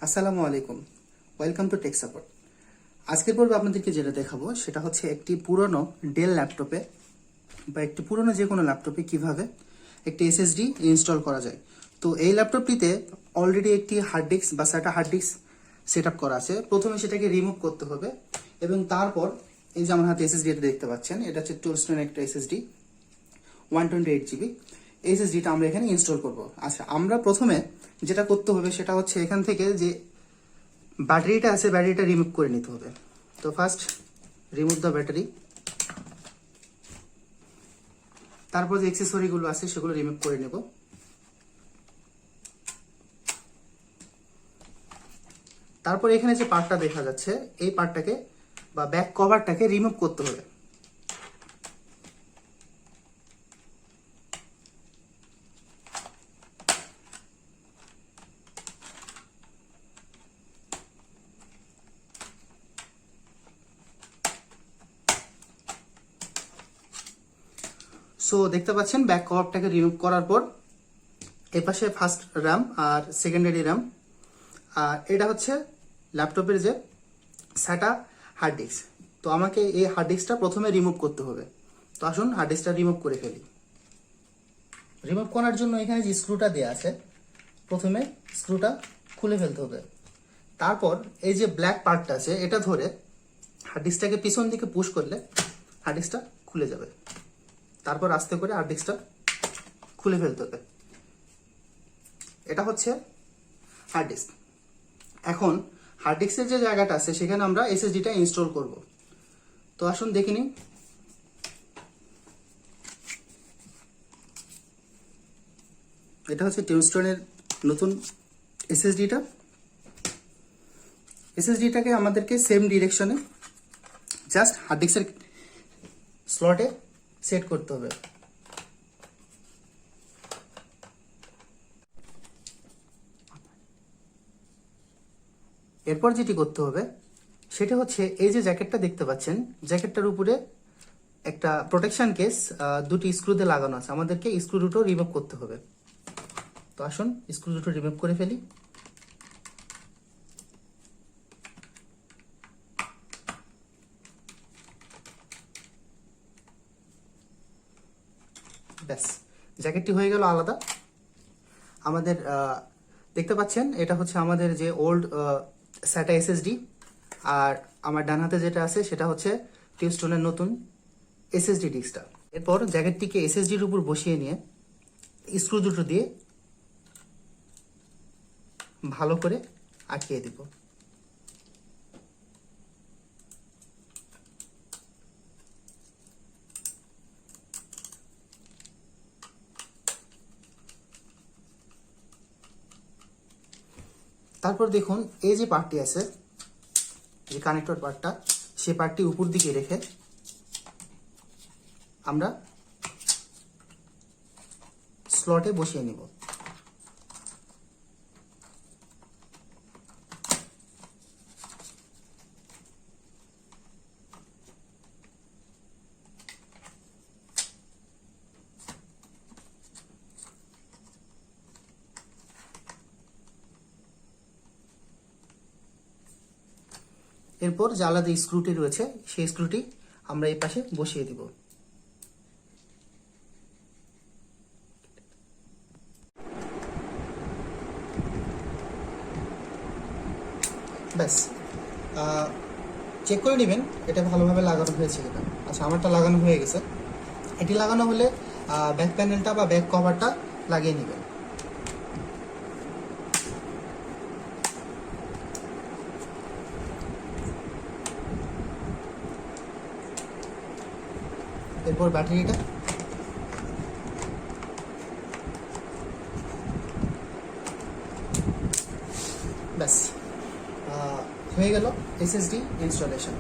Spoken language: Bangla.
আসসালামু আলাইকুম। Welcome to take support. আজকের পর্বে আপনাদেরকে যেটা দেখাবো সেটা হচ্ছে একটি পুরনো ডেল ল্যাপটপে বা একটি পুরনো যে কোনো ল্যাপটপে কিভাবে একটি এসএসডি ইনস্টল করা যায়। তো এই ল্যাপটপটিতে অলরেডি একটি হার্ড ডিস্ক বা SATA hard disk set up করা আছে। প্রথমে সেটাকে রিমুভ করতে হবে এবং তারপর এই যে আমার হাতে এসএসডি এটা দেখতে পাচ্ছেন, এটা হচ্ছে টুলস্টোনের একটা এসএসডি 128 GB। এসএসডিটা আমরা এখানে ইনস্টল করব। আচ্ছা, আমরা প্রথমে যেটা করতে হবে সেটা হচ্ছে এখান থেকে যে ব্যাটারিটা আছে ব্যাটারিটা রিমুভ করে নিতে হবে। তো ফার্স্ট রিমুভ দ্য ব্যাটারি, তারপর যে অ্যাক্সেসরিগুলো আছে সেগুলো রিমুভ করে নেব। তারপর এখানে যে পার্টটা দেখা যাচ্ছে এই পার্টটাকে বা ব্যাক কভারটাকে রিমুভ করতে হবে। সো দেখতে পাচ্ছেন ব্যাক কভারটাকে রিমুভ করার পর এপাশে ফার্স্ট র্যাম আর সেকেন্ডারি র্যাম, আর এটা হচ্ছে ল্যাপটপের যে SATA হার্ড ডিস্ক। তো আমাকে এই হার্ড ডিস্কটা প্রথমে রিমুভ করতে হবে। তো আসুন হার্ড ডিস্কটা রিমুভ করে ফেলি। রিমুভ করার জন্য এখানে যে স্ক্রুটা দেওয়া আছে প্রথমে স্ক্রুটা খুলে ফেলতে হবে। তারপর এই যে ব্ল্যাক পার্টটা আছে এটা ধরে হার্ড ডিস্কটাকে পিছন দিকে পুশ করলে হার্ড ডিস্কটা খুলে যাবে। তারপর আস্তে করে হার্ড ডিস্কটা খুলে ফেলতে হবে। এটা হচ্ছে হার্ড ডিস্ক। এখন হার্ড ডিস্কের যে জায়গাটা আছে সেখানে আমরা এসএসডিটা ইনস্টল করব। তো আসুন দেখে নিই। এটা হচ্ছে টুলস্টোনের নতুন এসএসডিটা। এসএসডিটাকে আমাদেরকে সেম ডিরেকশনে জাস্ট হার্ড ডিস্কের স্লটে সেট করতে হবে। এরপর যেটি করতে হবে সেটা হচ্ছে এই যে জ্যাকেটটা দেখতে পাচ্ছেন, জ্যাকেটটার উপরে একটা প্রোটেকশন কেস দুটি স্ক্রুতে লাগানো আছে। আমাদেরকে স্ক্রু দুটো রিমুভ করতে হবে। তো আসুন স্ক্রু দুটো রিমুভ করে ফেলি। ব্যাস, জ্যাকেটটি হয়ে গেল আলাদা। আমাদের দেখতে পাচ্ছেন এটা হচ্ছে আমাদের যে ওল্ড SATA এসএসডি, আর আমার ডান হাতে যেটা আছে সেটা হচ্ছে টুলস্টোনের নতুন এসএসডি ডিস্কটা। এরপর জ্যাকেটটিকে এসএসডির উপর বসিয়ে নিয়ে স্ক্রু দুটো দিয়ে ভালো করে আটকিয়ে দিব। তারপর দেখুন এই যে পার্টটি আছে, যে কানেক্টর পার্টটা, সেই পার্টটি উপর দিকে রেখে আমরা স্লটে বসিয়ে নিব। এরপর যে আলাদা স্ক্রুটি রয়েছে সেই স্ক্রুটি আমরা এই পাশে বসিয়ে দিব। ব্যাস, চেক করে নেবেন এটা ভালোভাবে লাগানো হয়েছে কিনা। আচ্ছা, আমারটা লাগানো হয়ে গেছে। এটি লাগানো হলে ব্যাক প্যানেলটা বা ব্যাক কভারটা লাগিয়ে নেবেন। এরপর ব্যাটারিটা, ব্যাস হয়ে গেল এসএসডি ইনস্টলেশন।